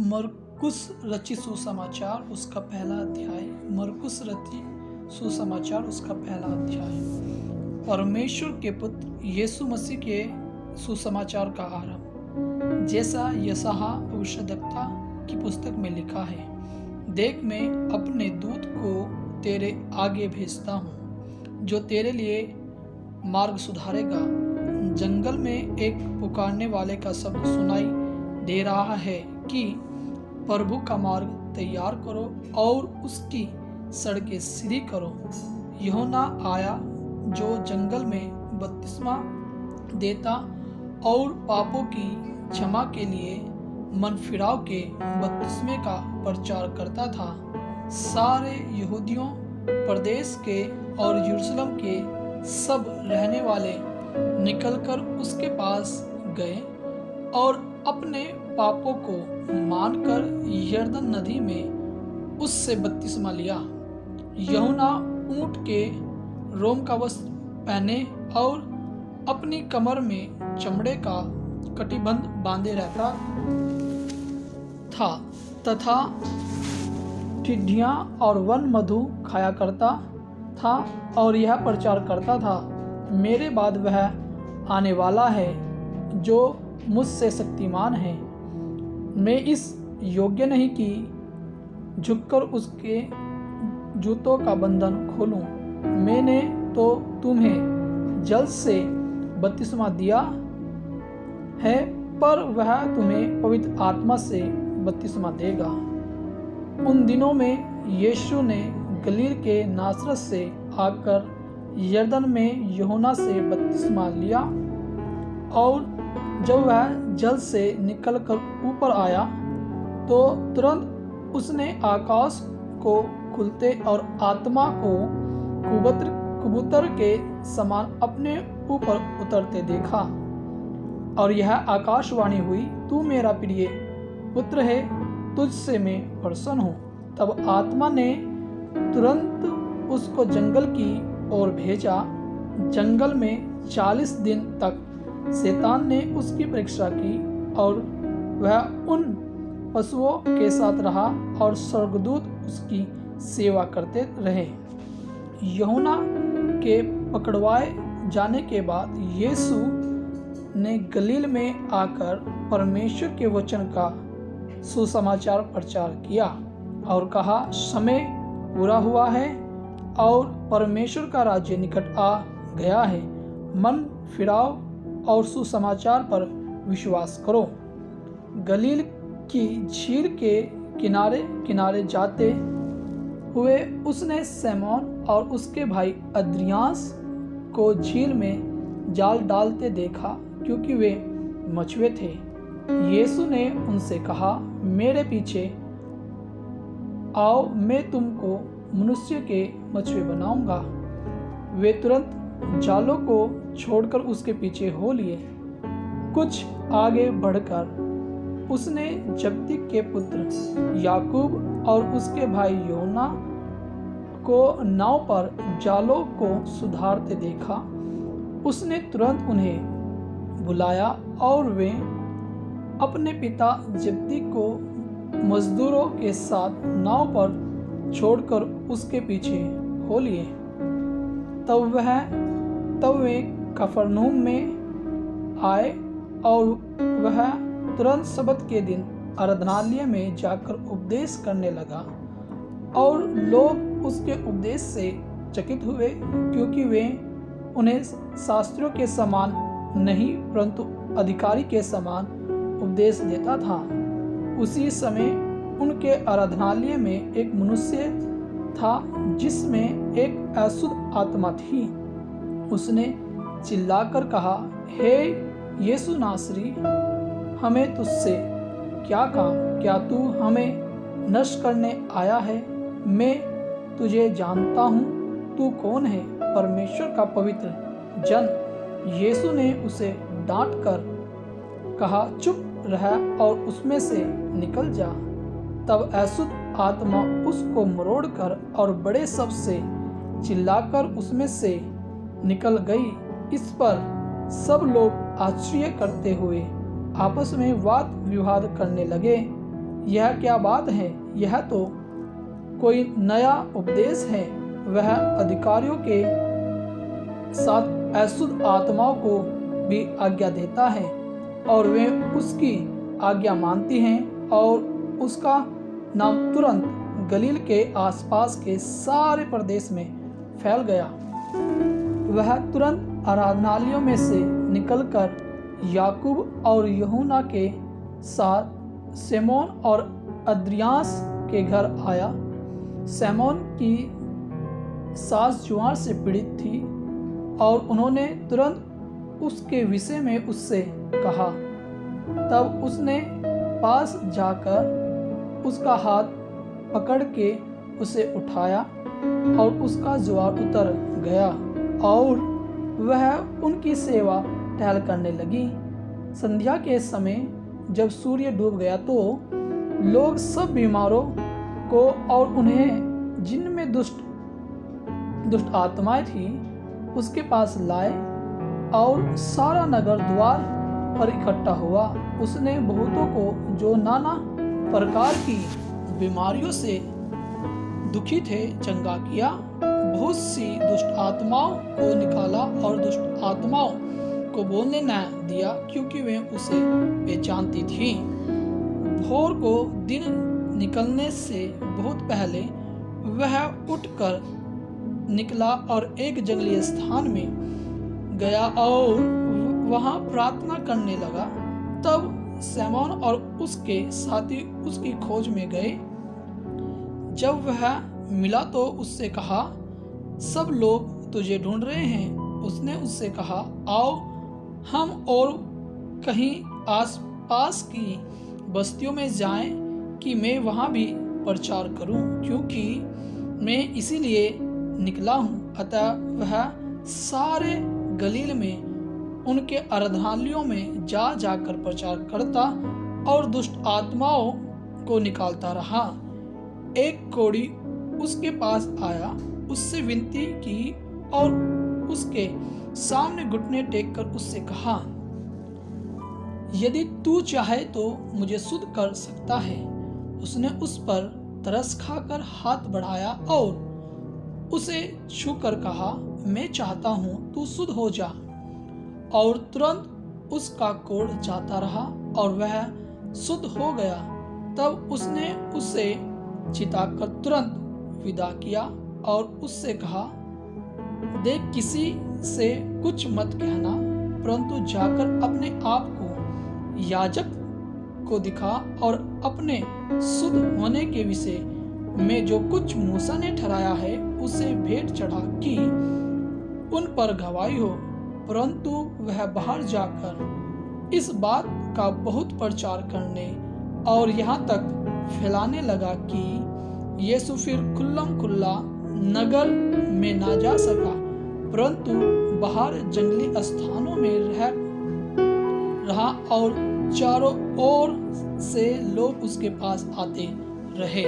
मरकुस रचित सुसमाचार उसका पहला अध्याय। मरकुस रचित सुसमाचार उसका पहला अध्याय। परमेश्वर के पुत्र यीशु मसीह के सुसमाचार का आरंभ। जैसा यशायाह भविष्यद्वक्ता की पुस्तक में लिखा है, देख मैं अपने दूत को तेरे आगे भेजता हूँ, जो तेरे लिए मार्ग सुधारेगा। जंगल में एक पुकारने वाले का शब्द सुनाई दे रहा है कि प्रभु का मार्ग तैयार करो और उसकी सड़कें सीधी करो। यूहन्ना आया जो जंगल में बपतिस्मा देता और पापों की क्षमा के लिए मन फिराव के बपतिस्मे का प्रचार करता था। सारे यहूदियों प्रदेश के और यरूशलेम के सब रहने वाले निकलकर उसके पास गए और अपने पापों को मानकर यरदन नदी में उससे बपतिस्मा लिया। यूहन्ना ऊंट के रोम का वस्त्र पहने और अपनी कमर में चमड़े का कटिबंध बांधे रहता था तथा टिड्डियां और वन मधु खाया करता था और यह प्रचार करता था, मेरे बाद वह आने वाला है जो मुझसे शक्तिमान है। मैं इस योग्य नहीं कि झुककर उसके जूतों का बंधन खोलूं। मैंने तो तुम्हें जल से बपतिस्मा दिया है, पर वह तुम्हें पवित्र आत्मा से बपतिस्मा देगा। उन दिनों में यीशु ने गलील के नासरत से आकर यरदन में यूहन्ना से बपतिस्मा लिया और जब वह जल से निकलकर ऊपर आया तो तुरंत उसने आकाश को खुलते और आत्मा को कबूतर के समान अपने ऊपर उतरते देखा। और यह आकाशवाणी हुई, तू मेरा प्रिय पुत्र है, तुझसे मैं प्रसन्न हूँ। तब आत्मा ने तुरंत उसको जंगल की ओर भेजा। जंगल में 40 दिन तक शैतान ने उसकी परीक्षा की और वह उन पशुओं के साथ रहा और स्वर्गदूत उसकी सेवा करते रहे। यूहन्ना के पकड़वाए जाने के बाद यीशु ने गलील में आकर परमेश्वर के वचन का सुसमाचार प्रचार किया और कहा, समय पूरा हुआ है और परमेश्वर का राज्य निकट आ गया है। मन फिराओ और सुसमाचार पर विश्वास करो। गलील की झील के किनारे किनारे जाते हुए उसने सैमोन और उसके भाई अद्रियास को झील में जाल डालते देखा, क्योंकि वे मछुए थे। यीशु ने उनसे कहा, मेरे पीछे आओ, मैं तुमको मनुष्य के मछुए बनाऊंगा। वे तुरंत जालों को छोड़कर उसके पीछे हो लिए। कुछ आगे बढ़कर उसने जब्दी के पुत्र याकूब और उसके भाई यूहन्ना को नाव पर जालों को सुधारते देखा। उसने तुरंत उन्हें बुलाया और वे अपने पिता जब्दी को मजदूरों के साथ नाव पर छोड़कर उसके पीछे हो लिए। तब वे कफरनहूम में आए और वह तुरंत सबत के दिन आराधनालय में जाकर उपदेश करने लगा और लोग उसके उपदेश से चकित हुए, क्योंकि वे उन्हें शास्त्रियों के समान नहीं परंतु अधिकारी के समान उपदेश देता था। उसी समय उनके आराधनालय में एक मनुष्य था जिसमें एक अशुद्ध आत्मा थी। उसने चिल्लाकर कहा, हे यीशु नासरी, हमें तुझसे क्या काम? क्या तू हमें नष्ट करने आया है? मैं तुझे जानता हूँ, तू कौन है? परमेश्वर का पवित्र जन। यीशु ने उसे डांट कर कहा, चुप रह और उसमें से निकल जा। तब अशुद्ध आत्मा उसको मरोड़कर और बड़े शब्द से चिल्लाकर उसमें से निकल गई। इस पर सब लोग आश्चर्य करते हुए आपस में वाद विवाद करने लगे। यह क्या बात है? यह तो कोई नया उपदेश है। वह अधिकारियों के साथ अशुद्ध आत्माओं को भी आज्ञा देता है और वे उसकी आज्ञा मानती हैं, और उसका नाम तुरंत गलील के आसपास के सारे प्रदेश में फैल गया। वह तुरंत आराधनालयों में से निकलकर याकूब और यूहन्ना के साथ सिमोन और अद्रियास के घर आया। सिमोन की सास जुआर से पीड़ित थी और उन्होंने तुरंत उसके विषय में उससे कहा। तब उसने पास जाकर उसका हाथ पकड़ के उसे उठाया और उसका ज्वार उतर गया और वह उनकी सेवा टहल करने लगी। संध्या के समय जब सूर्य डूब गया तो लोग सब बीमारों को और उन्हें जिनमें दुष्ट आत्माएं थी उसके पास लाए, और सारा नगर द्वार पर इकट्ठा हुआ। उसने बहुतों को जो नाना प्रकार की बीमारियों से दुखी थे चंगा किया। बहुत सी दुष्ट आत्माओं को निकाला और दुष्ट आत्माओं को बोलने न दिया, क्योंकि वे उसे पहचानती थी। भोर को दिन निकलने से बहुत पहले वह उठकर निकला और एक जंगली स्थान में गया और वहां प्रार्थना करने लगा। तब सिमोन और उसके साथी उसकी खोज में गए। जब वह मिला तो उससे कहा, सब लोग तुझे ढूंढ रहे हैं। उसने उससे कहा, आओ हम और कहीं आसपास की बस्तियों में जाएं कि मैं वहां भी प्रचार करूं, क्योंकि मैं इसीलिए निकला हूं। अतः वह सारे गलील में उनके आराधनालयों में जा जाकर प्रचार करता और दुष्ट आत्माओं को निकालता रहा। एक कोढ़ी उसके पास आया, उससे विनती की और उसके सामने घुटने टेक कर उससे कहा, यदि तू चाहे तो मुझे शुद्ध कर सकता है। उसने उस पर तरस खाकर हाथ बढ़ाया और उसे छूकर कहा, मैं चाहता हूँ तू शुद्ध हो जा। और तुरंत उसका कोढ़ जाता रहा और वह शुद्ध हो गया। तब उसने उसे चिताकर तुरंत विदा किया और उससे कहा, देख, किसी से कुछ मत कहना, परंतु जाकर अपने आप को याजक को दिखा और अपने शुद्ध होने के विषय में जो कुछ मूसा ने ठहराया है उसे भेंट चढ़ा कि उन पर गवाही हो। परंतु वह बाहर जाकर इस बात का बहुत प्रचार करने और यहाँ तक फैलाने लगा कि यीशु फिर खुल्लम खुल्ला नगर में ना जा सका, परंतु बाहर जंगली स्थानों में रहा और चारों ओर से लोग उसके पास आते रहे।